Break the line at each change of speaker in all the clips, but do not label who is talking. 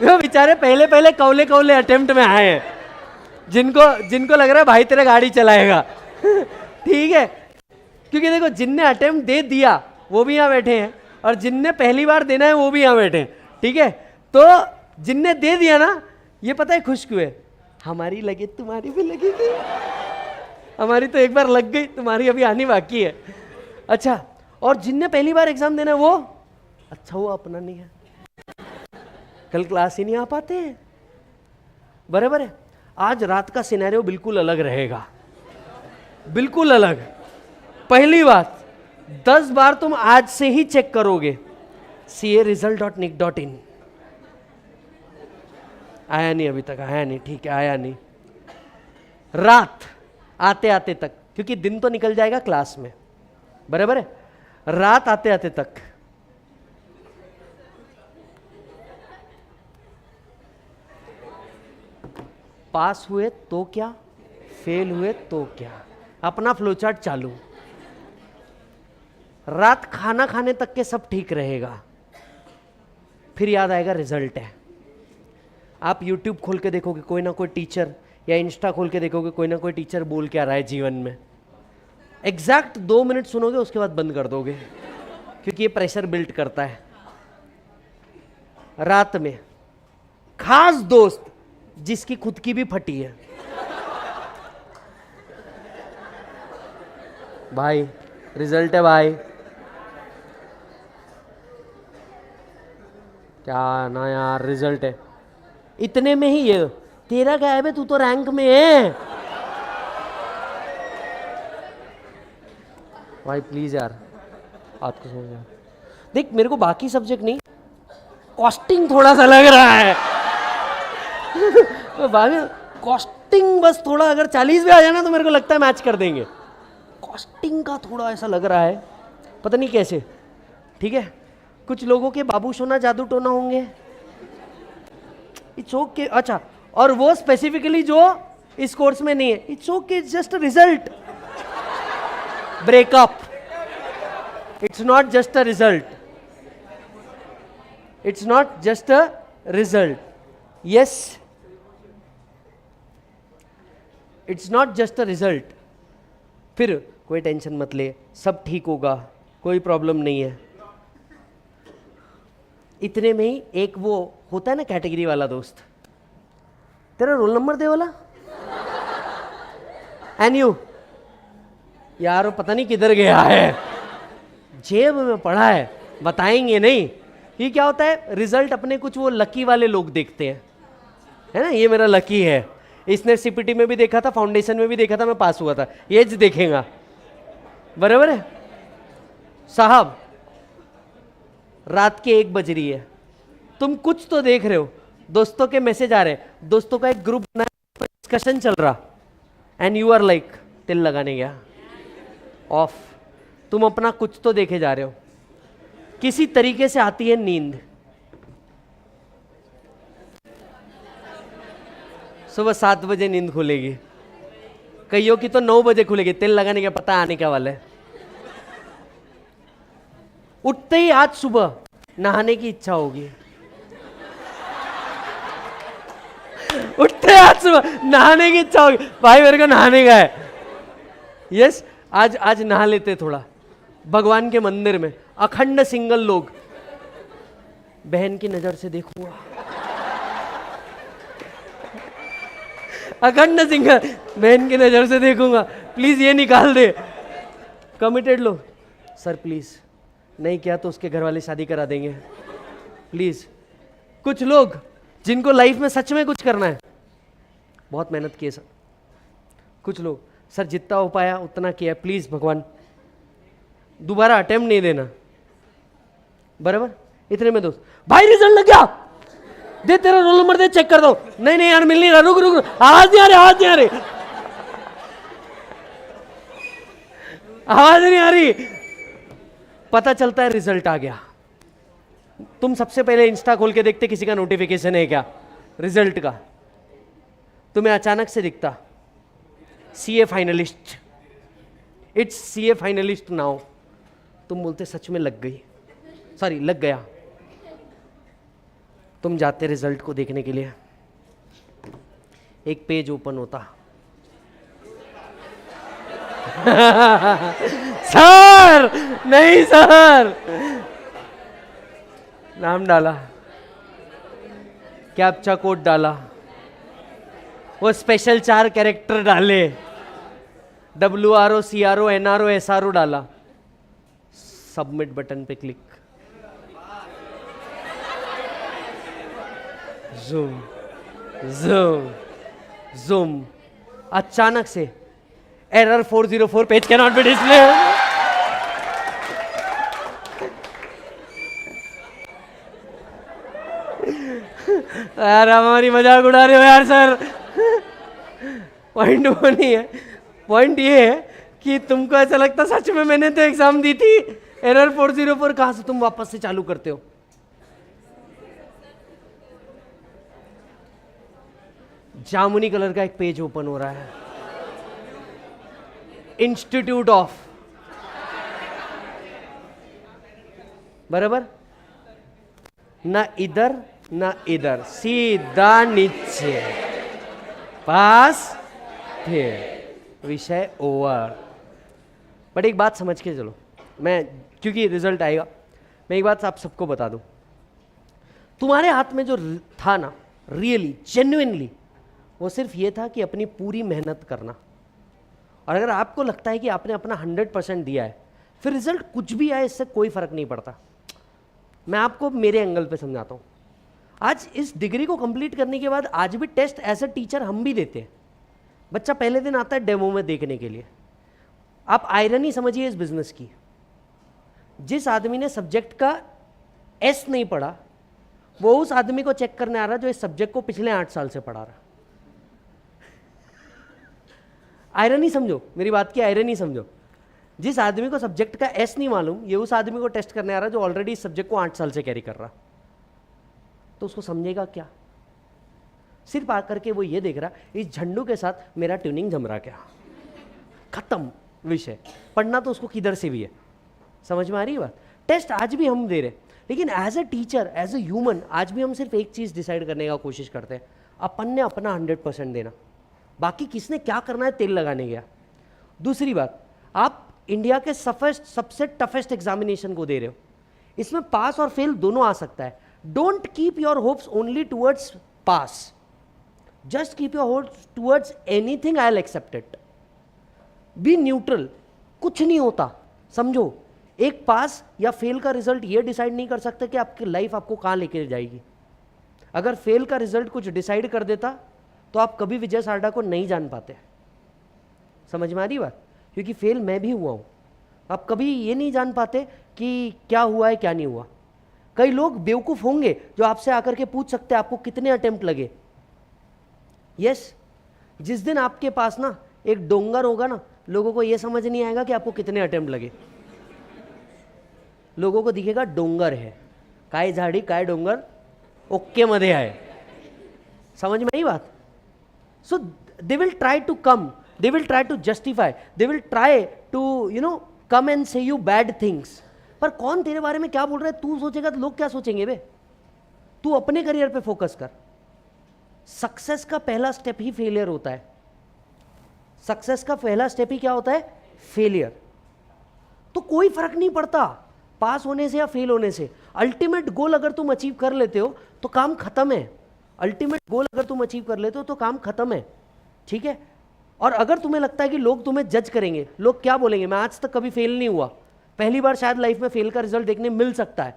वो बेचारे पहले पहले कौले कौले अटेम्प्ट में आए हैं, जिनको लग रहा है भाई तेरा गाड़ी चलाएगा। ठीक है, क्योंकि देखो जिनने अटेम्प्ट दे दिया वो भी यहाँ बैठे हैं, और जिनने पहली बार देना है वो भी यहाँ बैठे हैं। ठीक है, तो जिनने दे दिया ना, ये पता है खुश क्यों है? हमारी लगे तुम्हारी भी लगेगी। हमारी तो एक बार लग गई, तुम्हारी अभी आनी बाकी है। अच्छा, और जिनने पहली बार एग्जाम देना है वो, अच्छा वो अपना नहीं है, कल क्लास ही नहीं आ पाते हैं। बराबर है। आज रात का सिनेरियो बिल्कुल अलग रहेगा, बिल्कुल अलग। पहली बात, 10 बार तुम आज से ही चेक करोगे CA-result.nic.in। आया नहीं अभी तक, आया नहीं, ठीक है, आया नहीं। रात आते आते तक, क्योंकि दिन तो निकल जाएगा क्लास में, बराबर है, रात आते आते तक पास हुए तो क्या, फेल हुए तो क्या, अपना फ्लोचार्ट चालू। रात खाना खाने तक के सब ठीक रहेगा, फिर याद आएगा रिजल्ट है। आप YouTube खोल के देखोगे कोई ना कोई टीचर, या इंस्टा खोल के देखोगे कोई ना कोई टीचर बोल क्या रहा है जीवन में, एग्जैक्ट 2 मिनट सुनोगे, उसके बाद बंद कर दोगे, क्योंकि ये प्रेशर बिल्ड करता है। रात में खास दोस्त जिसकी खुद की भी फटी है, भाई रिजल्ट है भाई, क्या ना यार रिजल्ट है, इतने में ही ये तेरा गायब है, तू तो रैंक में है। भाई प्लीज यार, बात को समझ यार। देख मेरे को बाकी सब्जेक्ट नहीं, कॉस्टिंग थोड़ा सा लग रहा है। तो बाकी कॉस्टिंग बस थोड़ा, अगर 40 भी आ जाए ना तो मेरे को लगता है मैच कर देंगे। कॉस्टिंग का थोड़ा ऐसा लग रहा है, पता नहीं कैसे। ठीक है, कुछ लोगों के बाबू सोना जादू टोना होंगे, इट्स ओके। अच्छा, और वो स्पेसिफिकली जो इस कोर्स में नहीं है, it's okay, it's just a result. Breakup, it's not just a result, it's not just a result. Yes, it's not just a result. फिर कोई टेंशन मत ले, सब ठीक होगा, कोई प्रॉब्लम नहीं है। इतने में ही एक वो होता है ना कैटेगरी वाला दोस्त, तेरा रोल नंबर दे वाला, एंड यू यार वो पता नहीं किधर गया है, जेब में पड़ा है, बताएंगे नहीं। ये क्या होता है, रिजल्ट अपने कुछ वो लकी वाले लोग देखते हैं, है ना, ये मेरा लकी है, इसने सीपीटी में भी देखा था, फाउंडेशन में भी देखा था, मैं पास हुआ था, ये देखेगा। बराबर है साहब, रात के 1 बज रही है, तुम कुछ तो देख रहे हो, दोस्तों के मैसेज आ रहे हैं, दोस्तों का एक ग्रुप बना, डिस्कशन चल रहा, एंड यू आर लाइक, तिल लगाने गया ऑफ, तुम अपना कुछ तो देखे जा रहे हो। किसी तरीके से आती है नींद, सुबह 7 बजे नींद खुलेगी, कईयों की तो 9 बजे खुलेगी, तिल लगाने का पता आने क्या वाला है। उठते ही आज सुबह नहाने की इच्छा होगी, उठते आज सुबह नहाने की इच्छा होगी, भाई मेरे को नहाने का है। यस, आज नहा लेते थोड़ा, भगवान के मंदिर में अखंड सिंगल लोग, बहन की नजर से देखूंगा, अखंड सिंगल, बहन की नजर से देखूंगा, प्लीज ये निकाल दे। कमिटेड लोग, सर प्लीज, नहीं किया तो उसके घर वाले शादी करा देंगे, प्लीज। कुछ लोग जिनको लाइफ में सच में कुछ करना है, बहुत मेहनत की है सर। कुछ लोग, सर जितना हो पाया उतना किया, प्लीज भगवान दोबारा अटेम्प्ट नहीं देना। बराबर, इतने में दोस्त, भाई रिजल्ट लग गया, दे तेरा रोल नंबर दे, चेक कर दो। नहीं नहीं यार मिल नहीं रहा, रुक रुक रुक, आवाज नहीं आ रही, आवाज नहीं आ रही, आवाज नहीं आ रही। पता चलता है रिजल्ट आ गया, तुम सबसे पहले इंस्टा खोल के देखते किसी का नोटिफिकेशन है क्या रिजल्ट का, तुम्हें अचानक से दिखता CA finalist, it's CA finalist now, तुम बोलते सच में लग गई, सॉरी लग गया। तुम जाते रिजल्ट को देखने के लिए, एक पेज ओपन होता सर नहीं सर, नाम डाला, कैप्चा कोड डाला, वो स्पेशल 4 कैरेक्टर डाले, WRO CRO NRO SRO डाला, सबमिट बटन पे क्लिक, जूम जूम जूम, अचानक से error 404 page can not be display. यार हमारी मजाक उड़ा रहे हो यार सर। पॉइंट वो नहीं है, पॉइंट ये है कि तुमको ऐसा लगता सच में मैंने तो एग्जाम दी थी, एरर 404 कहां से तुम वापस से चालू करते हो। जामुनी कलर का एक पेज ओपन हो रहा है, इंस्टीट्यूट ऑफ, बराबर, ना इधर ना इधर, सीधा नीचे, पास, फिर विषय ओवर। बट एक बात समझ के चलो, मैं क्योंकि रिजल्ट आएगा, मैं एक बात आप सबको बता दूं, तुम्हारे हाथ में जो था ना रियली जेन्युइनली, वो सिर्फ ये था कि अपनी पूरी मेहनत करना। और अगर आपको लगता है कि आपने अपना 100% दिया है, फिर रिजल्ट कुछ भी आए इससे कोई फर्क नहीं पड़ता। मैं आपको मेरे एंगल पे समझाता हूँ। आज इस डिग्री को कंप्लीट करने के बाद आज भी टेस्ट एज अ टीचर हम भी देते हैं। बच्चा पहले दिन आता है डेमो में देखने के लिए। आप आयरनी समझिए इस बिजनेस की, जिस आदमी ने सब्जेक्ट का एस नहीं पढ़ा, वो उस आदमी को चेक करने आ रहा जो इस सब्जेक्ट को पिछले 8 साल से पढ़ा रहा। आयरनी समझो, मेरी बात की आयरनी समझो। जिस आदमी को सब्जेक्ट का एस नहीं मालूम, ये उस आदमी को टेस्ट करने आ रहा जो ऑलरेडी इस सब्जेक्ट को 8 साल से कैरी कर रहा। तो उसको समझेगा क्या? सिर्फ आकर के वो ये देख रहा इस झंडू के साथ मेरा ट्यूनिंग जम रहा क्या, खत्म विषय। पढ़ना तो उसको किधर से भी है। समझ में आ रही है बात? टेस्ट आज भी हम दे रहे, लेकिन as a teacher, as a human, आज भी हम सिर्फ एक चीज डिसाइड करने का कोशिश करते हैं, अपन ने अपना 100% देना, बाकी किसने क्या करना है तेल लगाने गया। दूसरी बात, आप इंडिया के सबसे टफेस्ट एग्जामिनेशन को दे रहे हो, इसमें पास और फेल दोनों आ सकता है। Don't keep your hopes only towards pass, just keep your hopes towards anything, I will accept it. Be neutral, कुछ नहीं होता। समझो, एक पास या फेल का रिजल्ट ये डिसाइड नहीं कर सकता कि आपकी लाइफ आपको कहां लेके जाएगी। अगर फेल का रिजल्ट कुछ डिसाइड कर देता तो आप कभी विजय सारडा को नहीं जान पाते। समझ में आ रही बात? क्योंकि फेल मैं भी हुआ हूं। आप कभी ये नहीं जान पाते कि क्या हुआ है क्या नहीं हुआ। कई लोग बेवकूफ होंगे जो आपसे आकर के पूछ सकते हैं आपको कितने अटेम्प्ट लगे। यस, जिस दिन आपके पास ना एक डोंगर होगा ना, लोगों को यह समझ नहीं आएगा कि आपको कितने अटेम्प्ट लगे। लोगों को दिखेगा डोंगर है, काय झाड़ी काय डोंगर ओके मध्ये आहे। समझ में आई बात? So they will try to come, they will try to justify, they will try to come and say you bad things। पर कौन तेरे बारे में क्या बोल रहा है तू सोचेगा तो लोग क्या सोचेंगे बे? तू अपने करियर पे फोकस कर। सक्सेस का पहला स्टेप ही फेलियर होता है। सक्सेस का पहला स्टेप ही क्या होता है? फेलियर। तो कोई फर्क नहीं पड़ता पास होने से या फेल होने से। अल्टीमेट गोल अगर तुम अचीव कर लेते हो तो काम खत्म है। अल्टीमेट गोल अगर तुम अचीव कर लेते हो तो काम खत्म है, ठीक है? और अगर तुम्हें लगता है कि लोग तुम्हें जज करेंगे, लोग क्या बोलेंगे, मैं आज तक कभी फेल नहीं हुआ, पहली बार शायद लाइफ में फेल का रिजल्ट देखने मिल सकता है।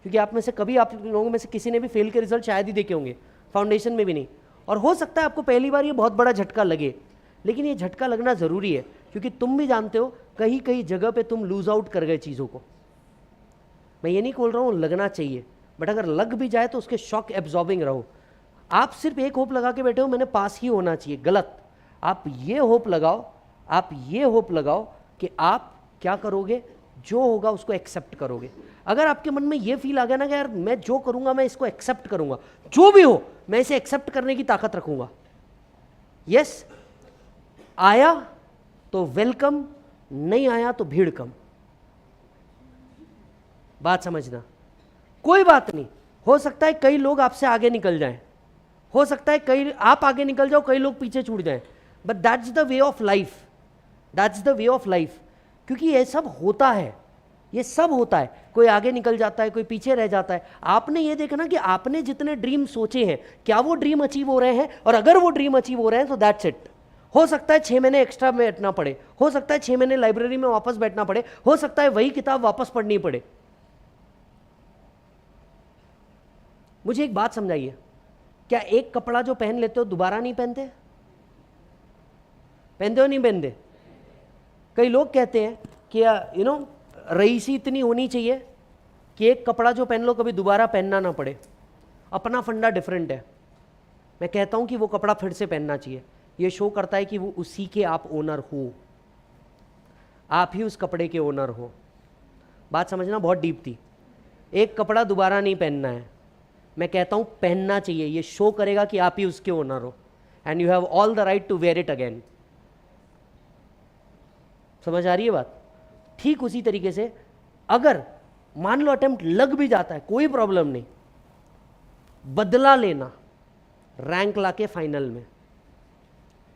क्योंकि आप में से कभी, आप लोगों में से किसी ने भी फेल के रिजल्ट शायद ही देखे होंगे, फाउंडेशन में भी नहीं। और हो सकता है आपको पहली बार ये बहुत बड़ा झटका लगे, लेकिन ये झटका लगना ज़रूरी है, क्योंकि तुम भी जानते हो कहीं कहीं जगह पे तुम लूज आउट कर गए चीज़ों को। मैं ये नहीं बोल रहा हूँ लगना चाहिए, बट अगर लग भी जाए तो उसके शॉक एब्जॉर्बिंग रहो। आप सिर्फ एक होप लगा के बैठे हो मैंने पास ही होना चाहिए, गलत। आप ये होप लगाओ, आप ये होप लगाओ कि आप क्या करोगे, जो होगा उसको एक्सेप्ट करोगे। अगर आपके मन में ये फील आ गया ना कि यार मैं जो करूंगा मैं इसको एक्सेप्ट करूंगा, जो भी हो मैं इसे एक्सेप्ट करने की ताकत रखूंगा। यस, आया तो वेलकम, नहीं आया तो भीड़ कम। बात समझना, कोई बात नहीं, हो सकता है कई लोग आपसे आगे निकल जाएं, हो सकता है कई आप आगे निकल जाओ, कई लोग पीछे छूट जाएं, but that's the way of life, that's the way of life. क्योंकि ये सब होता है, ये सब होता है, कोई आगे निकल जाता है, कोई पीछे रह जाता है। आपने ये देखना कि आपने जितने ड्रीम सोचे हैं क्या वो ड्रीम अचीव हो रहे हैं, और अगर वो ड्रीम अचीव हो रहे हैं तो दैट्स इट। हो सकता है 6 महीने एक्स्ट्रा बैठना पड़े, हो सकता है 6 महीने लाइब्रेरी में वापस बैठना पड़े, हो सकता है वही किताब वापस पढ़नी पड़े। मुझे एक बात समझाइए, क्या एक कपड़ा जो पहन लेते हो दोबारा नहीं पहनते? पहनते हो नहीं पहनते? कई लोग कहते हैं कि यू नो रईसी इतनी होनी चाहिए कि एक कपड़ा जो पहन लो कभी दोबारा पहनना ना पड़े। अपना फंडा डिफरेंट है। मैं कहता हूं कि वो कपड़ा फिर से पहनना चाहिए। ये शो करता है कि वो उसी के आप ओनर हो, आप ही उस कपड़े के ओनर हो। बात समझना बहुत डीप थी। एक कपड़ा दोबारा नहीं पहनना है, मैं कहता हूं पहनना चाहिए। ये शो करेगा कि आप ही उसके ओनर हो, and you have all the right to wear it again. समझ आ रही है बात? ठीक उसी तरीके से अगर मान लो अटेम्प्ट लग भी जाता है, कोई प्रॉब्लम नहीं, बदला लेना रैंक लाके फाइनल में,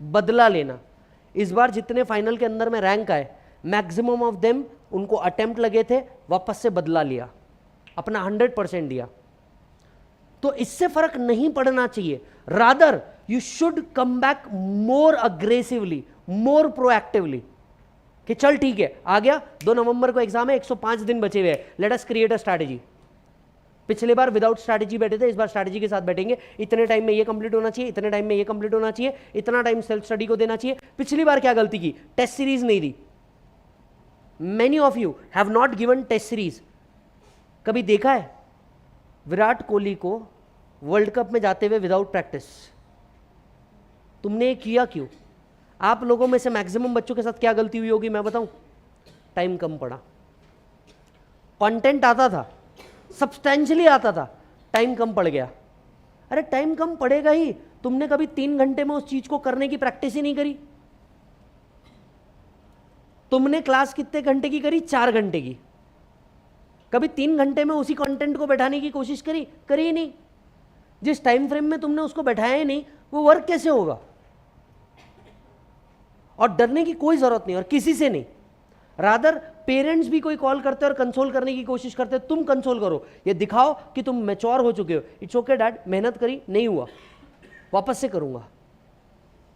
बदला लेना। इस बार जितने फाइनल के अंदर में रैंक आए, मैक्सिमम ऑफ देम उनको अटेम्प्ट लगे थे, वापस से बदला लिया, अपना 100% दिया। तो इससे फर्क नहीं पड़ना चाहिए। Rather you should come back more aggressively, more proactively, कि चल ठीक है आ गया, 2 नवंबर को एग्जाम है, 105 दिन बचे हुए हैं, let us create a strategy. पिछले बार विदाउट स्ट्रैटेजी बैठे थे, इस बार स्ट्रैटेजी के साथ बैठेंगे। इतने टाइम में ये कंप्लीट होना चाहिए, इतने टाइम में ये कंप्लीट होना चाहिए, इतना टाइम सेल्फ स्टडी को देना चाहिए। पिछली बार क्या गलती की? टेस्ट सीरीज नहीं दी। Many of you have not given test series. कभी देखा है विराट कोहली को वर्ल्ड कप में जाते हुए विदाउट प्रैक्टिस? तुमने ये किया क्यों? आप लोगों में से मैक्सिमम बच्चों के साथ क्या गलती हुई होगी मैं बताऊं? टाइम कम पड़ा। कंटेंट आता था, सब्सटेंशियली आता था, टाइम कम पड़ गया। अरे टाइम कम पड़ेगा ही, तुमने कभी 3 घंटे में उस चीज को करने की प्रैक्टिस ही नहीं करी। तुमने क्लास कितने घंटे की करी? 4 घंटे की। कभी 3 घंटे में उसी कंटेंट को बैठाने की कोशिश करी? करी ही नहीं। जिस टाइम फ्रेम में तुमने उसको बैठाया ही नहीं, वो वर्क कैसे होगा? और डरने की कोई जरूरत नहीं, और किसी से नहीं। रादर पेरेंट्स भी कोई कॉल करते हैं और कंसोल करने की कोशिश करते हैं, तुम कंसोल करो, ये दिखाओ कि तुम मैच्योर हो चुके हो। इट्स ओके डैड, मेहनत करी, नहीं हुआ, वापस से करूंगा।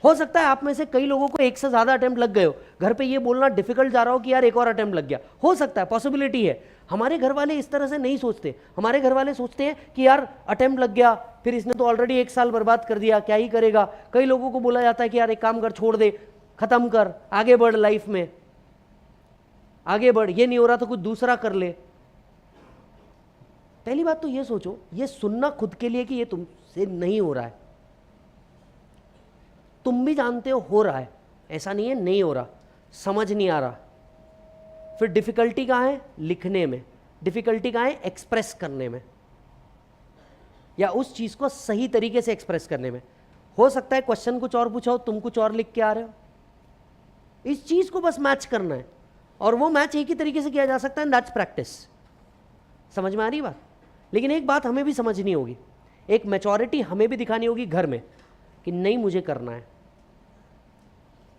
हो सकता है आप में से कई लोगों को एक से ज्यादा अटेम्प्ट लग गए हो, घर पे ये बोलना डिफिकल्ट जा रहा हो कि यार एक और अटेम्प्ट लग गया। हो सकता है, पॉसिबिलिटी है। हमारे घर वाले इस तरह से नहीं सोचते। हमारे घर वाले सोचते हैं कि यार अटेम्प्ट लग गया, फिर इसने तो ऑलरेडी 1 साल बर्बाद कर दिया, क्या ही करेगा। कई लोगों को बोला जाता है कि यार एक काम कर, छोड़ दे, खत्म कर, आगे बढ़, लाइफ में आगे बढ़, ये नहीं हो रहा तो कुछ दूसरा कर ले। पहली बात तो ये सोचो, ये सुनना खुद के लिए कि ये तुमसे नहीं हो रहा है। तुम भी जानते हो रहा है, ऐसा नहीं है नहीं हो रहा, समझ नहीं आ रहा। फिर डिफिकल्टी कहां है? लिखने में। डिफिकल्टी कहां है? एक्सप्रेस करने में, या उस चीज को सही तरीके से एक्सप्रेस करने में। हो सकता है क्वेश्चन कुछ और पूछा हो, तुम कुछ और लिख के आ रहे हो। इस चीज को बस मैच करना है, और वो मैच एक ही तरीके से किया जा सकता है, दैट्स प्रैक्टिस। समझ में आ रही बात? लेकिन एक बात हमें भी समझनी होगी, एक मैच्योरिटी हमें भी दिखानी होगी घर में कि नहीं मुझे करना है।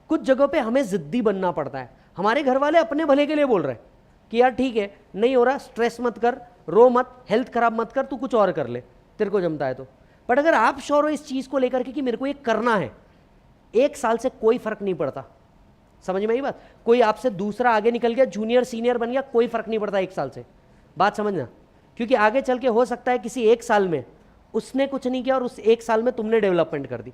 कुछ जगहों पे हमें जिद्दी बनना पड़ता है। हमारे घर वाले अपने भले के लिए बोल रहे हैं कि यार ठीक है, नहीं हो रहा, स्ट्रेस मत कर, रो मत, हेल्थ खराब मत कर, तू कुछ और कर ले, तेरे को जमता है तो। बट अगर आप श्योर हो इस चीज को लेकर के कि मेरे को ये करना है, 1 साल से कोई फर्क नहीं पड़ता। समझ में आई बात? कोई आपसे दूसरा आगे निकल गया, जूनियर सीनियर बन गया, कोई फर्क नहीं पड़ता 1 साल से। बात समझना, क्योंकि आगे चल के हो सकता है किसी 1 साल में उसने कुछ नहीं किया और उस 1 साल में तुमने डेवलपमेंट कर दी।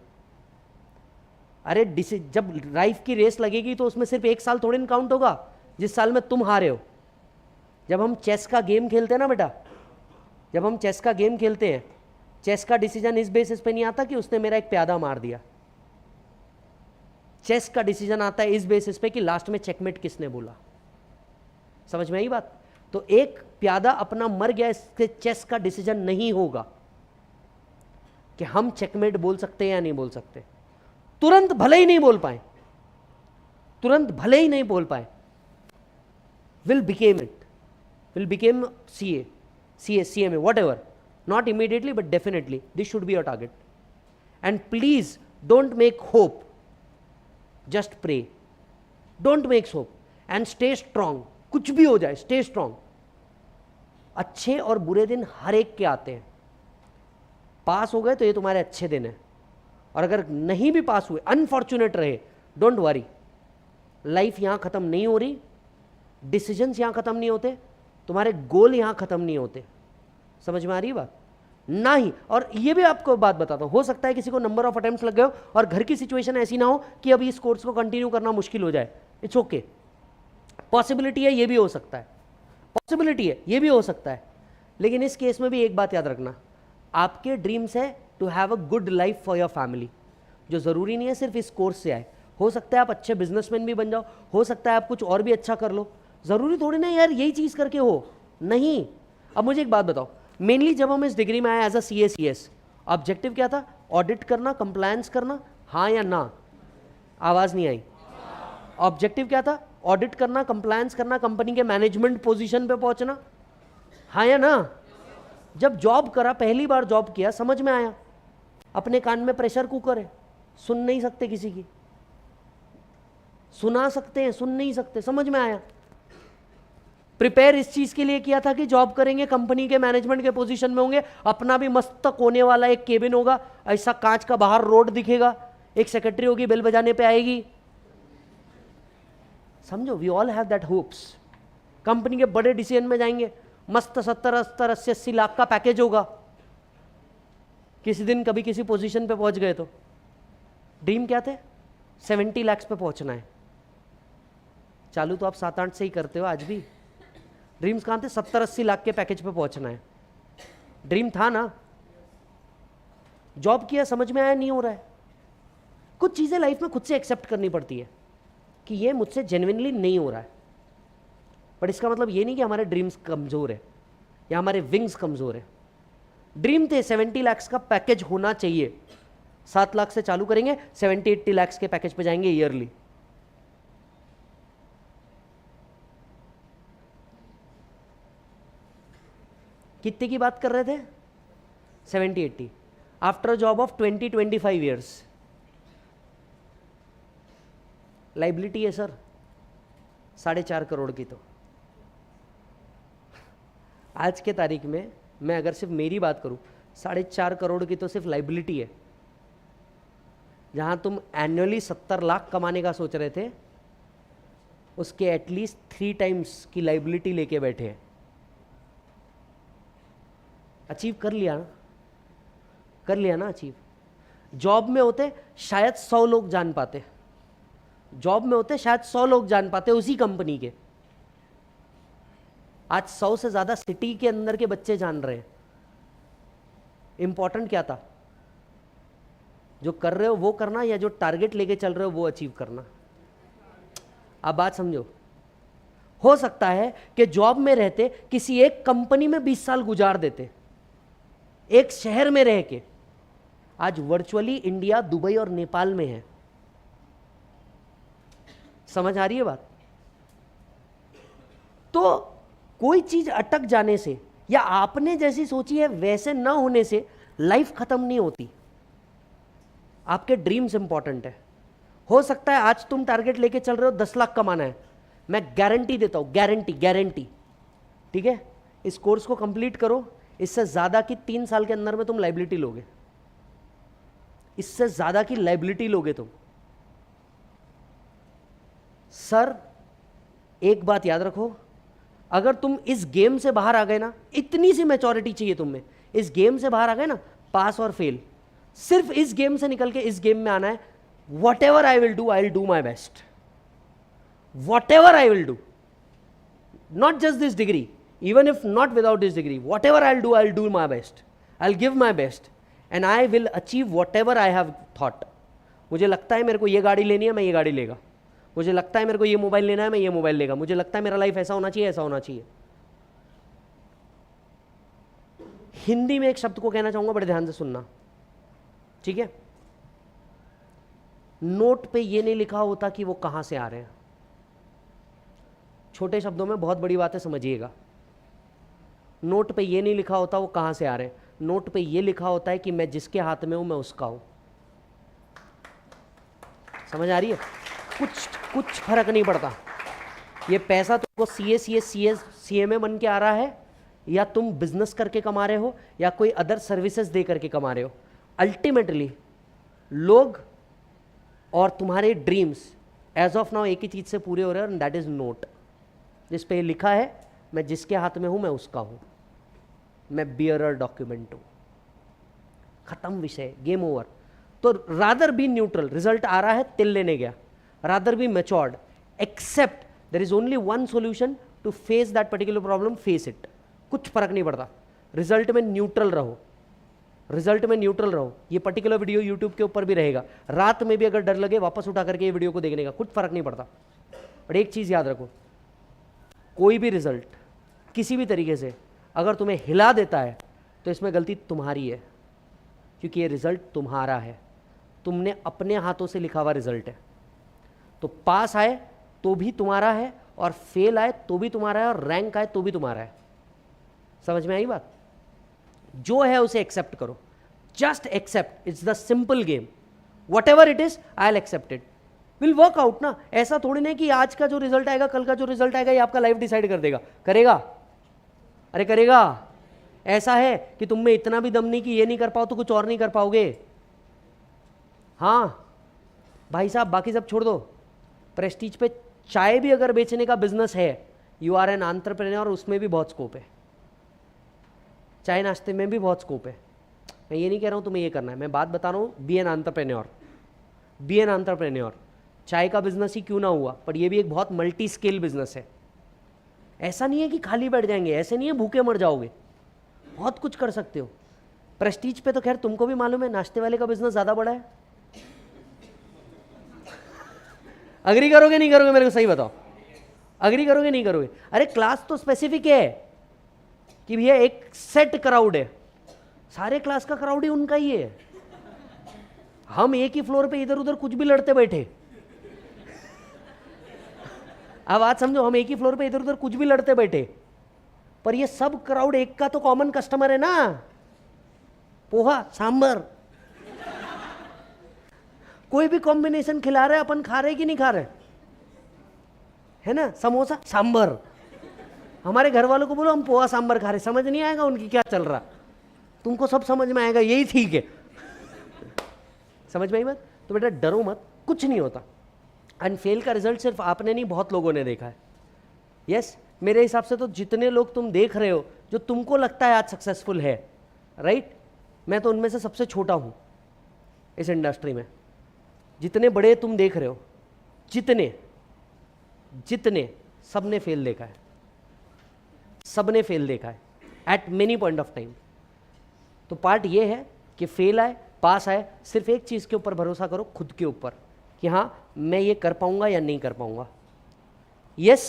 अरे जब लाइफ की रेस लगेगी तो उसमें सिर्फ 1 साल थोड़ी ना काउंट होगा जिस साल में तुम हारे हो। जब हम चेस का गेम खेलते हैं ना बेटा, जब हम चेस का गेम खेलते हैं, चेस का डिसीजन इस बेसिस पे नहीं आता कि उसने मेरा एक प्यादा मार दिया। चेस का डिसीजन आता है इस बेसिस पे कि लास्ट में चेकमेट किसने बोला। समझ में आई बात? तो एक प्यादा अपना मर गया, इससे चेस का डिसीजन नहीं होगा कि हम चेकमेट बोल सकते हैं या नहीं बोल सकते। तुरंत भले ही नहीं बोल पाए, तुरंत भले ही नहीं बोल पाए, will became it, will became CA, CMA, what ever, Not immediately, but definitely this should be your target. And please don't make hope, just pray. Don't make hope and stay strong. कुछ भी हो जाए, stay strong. अच्छे और बुरे दिन हर एक के आते हैं. पास हो गए तो ये तुम्हारे अच्छे दिन है, और अगर नहीं भी पास हुए, अनफॉर्चुनेट रहे, डोंट वरी. लाइफ यहां खत्म नहीं हो रही, डिसीजंस यहां खत्म नहीं होते, तुम्हारे गोल यहां खत्म नहीं होते. समझ में आ रही है बात? ना ही. और ये भी आपको बात बताता हूं, हो सकता है किसी को नंबर ऑफ अटेम्प्ट्स लग गए हो और घर की सिचुएशन ऐसी ना हो कि अब इस कोर्स को कंटिन्यू करना मुश्किल हो जाए. इट्स ओके, पॉसिबिलिटी है, ये भी हो सकता है. पॉसिबिलिटी है, ये भी हो सकता है. लेकिन इस केस में भी एक बात याद रखना, आपके ड्रीम्स है to have a good life for your family, जो ज़रूरी नहीं है सिर्फ इस कोर्स से आए. हो सकता है आप अच्छे बिजनेसमैन भी बन जाओ, हो सकता है आप कुछ और भी अच्छा कर लो. ज़रूरी थोड़ी ना यार यही चीज़ करके हो, नहीं. अब मुझे एक बात बताओ, मेनली जब हम इस डिग्री में आए एज अ CS ऑब्जेक्टिव क्या था? ऑडिट करना, कंप्लायंस करना, हाँ या ना? आवाज़ नहीं आई. ऑब्जेक्टिव क्या था? ऑडिट करना, कंप्लायंस करना, कंपनी के मैनेजमेंट पोजीशन पे पहुंचना, हाँ या ना? जब जॉब करा, पहली बार जॉब किया, समझ में आया. अपने कान में प्रेशर कुकर है, सुन नहीं सकते किसी की, सुना सकते हैं, सुन नहीं सकते. समझ में आया. प्रिपेयर इस चीज के लिए किया था कि जॉब करेंगे, कंपनी के मैनेजमेंट के पोजीशन में होंगे, अपना भी मस्त कोने वाला एक केबिन होगा, ऐसा कांच का बाहर रोड दिखेगा, एक सेक्रेटरी होगी, बेल बजाने पे आएगी. समझो, we all have that hopes. Company के बड़े डिसीजन में जाएंगे, मस्त 70-80 लाख का पैकेज होगा. किसी दिन कभी किसी पोजीशन पे पहुंच गए तो ड्रीम क्या थे? 70 लाख पे पहुंचना है. चालू तो आप 7-8 से ही करते हो आज भी. ड्रीम्स कहाँ थे? 70-80 लाख के पैकेज पे पहुंचना है. ड्रीम था ना. जॉब किया, समझ में आया नहीं हो रहा है. कुछ चीजें लाइफ में खुद से एक्सेप्ट करनी पड़ती है कि ये मुझसे जेन्युइनली नहीं हो रहा है. पर इसका मतलब ये नहीं कि हमारे ड्रीम्स कमजोर है या हमारे विंग्स कमजोर है. ड्रीम थे 70 लाख का पैकेज होना चाहिए. 7 लाख से चालू करेंगे, 70-80 लाख के पैकेज पे जाएंगे ईयरली. कितने की बात कर रहे थे? 70-80. After a job of 20-25 years. Liability है सर 4.5 करोड़ की. तो आज के तारीख में मैं अगर सिर्फ मेरी बात करूं, 4.5 करोड़ की तो सिर्फ लाइबिलिटी है. जहां तुम एनुअली 70 लाख कमाने का सोच रहे थे, उसके एटलीस्ट 3 टाइम्स की लाइबिलिटी लेके बैठे हैं. अचीव कर लिया ना? कर लिया ना अचीव? जॉब में होते शायद 100 लोग जान पाते, जॉब में होते शायद 100 लोग जान पाते उसी कंपनी के. आज 100 से ज्यादा सिटी के अंदर के बच्चे जान रहे हैं. इंपॉर्टेंट क्या था? जो कर रहे हो वो करना, या जो टारगेट लेके चल रहे हो वो अचीव करना. आप बात समझो. हो सकता है कि जॉब में रहते किसी एक कंपनी में 20 साल गुजार देते, एक शहर में रह के. आज वर्चुअली इंडिया, दुबई और नेपाल में है. समझ आ रही है बात? तो कोई चीज अटक जाने से या आपने जैसी सोची है वैसे ना होने से लाइफ खत्म नहीं होती. आपके ड्रीम्स इंपॉर्टेंट है. हो सकता है आज तुम टारगेट लेके चल रहे हो 10 लाख कमाना है. मैं गारंटी देता हूं, गारंटी. ठीक है, इस कोर्स को कंप्लीट करो, इससे ज्यादा की 3 साल के अंदर में तुम लाइबिलिटी लोगे. इससे ज्यादा की लाइबिलिटी लोगे तुम. सर एक बात याद रखो, अगर तुम इस गेम से बाहर आ गए ना, इतनी सी मैच्योरिटी चाहिए तुम में, इस गेम से बाहर आ गए ना, पास और फेल, सिर्फ इस गेम से निकल के इस गेम में आना है. What ever I will do my best. What ever I will do, not just this degree, even if not without this degree, whatever I'll do my best. I'll give my best and I will achieve whatever I have thought. मुझे लगता है मेरे को ये गाड़ी लेनी है, मैं ये गाड़ी लेगा. मुझे लगता है मेरे को ये मोबाइल लेना है, मैं ये मोबाइल लेगा. मुझे लगता है मेरा लाइफ ऐसा होना चाहिए, ऐसा होना चाहिए. हिंदी में एक शब्द को कहना चाहूंगा, बड़े ध्यान से सुनना, ठीक है? नोट पे ये नहीं लिखा होता कि वो कहां से आ रहे हैं. छोटे शब्दों में बहुत बड़ी बातें समझिएगा. नोट पे ये नहीं लिखा होता वो कहां से आ रहे हैं. नोट पे ये लिखा होता है कि मैं जिसके हाथ में हूं मैं उसका हूं। समझ आ रही है? कुछ फर्क नहीं पड़ता। ये पैसा तुमको CA में बन के आ रहा है, या तुम बिजनेस करके कमा रहे हो, या कोई अदर सर्विसेज दे करके कमा रहे हो, अल्टीमेटली लोग और तुम्हारे ड्रीम्स एज ऑफ नाउ एक ही चीज से पूरे हो रहे हैं, दैट इज नोट, जिस पे लिखा है मैं जिसके हाथ में हूं मैं उसका हूं, मैं बियरर डॉक्यूमेंट हूं। खत्म विषय, गेम ओवर। तो रादर बी न्यूट्रल, रिजल्ट आ रहा है, तिल लेने गया, rather be matured, accept there is only one solution to face that particular problem, face it. कुछ फर्क नहीं पड़ता, रिजल्ट में न्यूट्रल रहो, रिजल्ट में न्यूट्रल रहो। ये पर्टिकुलर वीडियो यूट्यूब के ऊपर भी रहेगा, रात में भी अगर डर लगे वापस उठा करके ये वीडियो को देखने का, कुछ फर्क नहीं पड़ता। और एक चीज याद रखो, कोई भी रिजल्ट किसी भी तरीके से अगर तुम्हें हिला देता है तो इसमें गलती तुम्हारी है, क्योंकि ये रिजल्ट तुम्हारा है, तुमने अपने हाथों से लिखा हुआ रिजल्ट है। तो पास आए तो भी तुम्हारा है, और फेल आए तो भी तुम्हारा है, और रैंक आए तो भी तुम्हारा है। समझ में आई बात? जो है उसे एक्सेप्ट करो, just accept, it's the simple game. Whatever it is I will accept it, will work out ना। ऐसा थोड़ी ना कि आज का जो रिजल्ट आएगा, कल का जो रिजल्ट आएगा, ये आपका लाइफ डिसाइड कर देगा। करेगा? अरे करेगा। ऐसा है कि तुम में इतना भी दम नहीं कि ये नहीं कर पाओ तो कुछ और नहीं कर पाओगे। हाँ भाई साहब, बाकी सब छोड़ दो, प्रेस्टीज पे चाय भी अगर बेचने का बिजनेस है, यू आर एन एंटरप्रेन्योर, उसमें भी बहुत स्कोप है। चाय नाश्ते में भी बहुत स्कोप है। मैं ये नहीं कह रहा हूँ तुम्हें ये करना है, मैं बात बता रहा हूँ, be an entrepreneur, be an entrepreneur. चाय का बिजनेस ही क्यों ना हुआ, पर ये भी एक बहुत मल्टी स्केल बिजनेस है। ऐसा नहीं है कि खाली बैठ जाएंगे, ऐसे नहीं है भूखे मर जाओगे, बहुत कुछ कर सकते हो। प्रेस्टीज पे तो खैर तुमको भी मालूम है, नाश्ते वाले का बिजनेस ज़्यादा बड़ा है। अग्री करोगे नहीं करोगे, मेरे को सही बताओ, अग्री करोगे नहीं करोगे? अरे क्लास तो स्पेसिफिक है कि भैया एक सेट क्राउड है, सारे क्लास का क्राउड ही उनका ही है। हम एक ही फ्लोर पे इधर उधर कुछ भी लड़ते बैठे, अब बात समझो, हम एक ही फ्लोर पे इधर उधर कुछ भी लड़ते बैठे, पर ये सब क्राउड एक का तो कॉमन कस्टमर है ना। पोहा सांबर, कोई भी कॉम्बिनेशन खिला रहे, अपन खा रहे कि नहीं खा रहे, है ना? समोसा सांबर, हमारे घर वालों को बोलो हम पोहा सांबर खा रहे, समझ नहीं आएगा उनकी क्या चल रहा, तुमको सब समझ में आएगा, यही ठीक है। समझ में आई बात? तो बेटा डरो मत, कुछ नहीं होता। एंड फेल का रिजल्ट सिर्फ आपने नहीं, बहुत लोगों ने देखा है। यस, मेरे हिसाब से तो जितने लोग तुम देख रहे हो, जो तुमको लगता है आज सक्सेसफुल है, राइट, मैं तो उनमें से सबसे छोटा हूं इस इंडस्ट्री में। जितने बड़े तुम देख रहे हो, जितने जितने सबने फेल देखा है, सबने फेल देखा है eight many point of time. तो पार्ट ये है कि फेल आए पास आए, सिर्फ एक चीज़ के ऊपर भरोसा करो, खुद के ऊपर, कि हाँ मैं ये कर पाऊंगा या नहीं कर पाऊंगा। यस,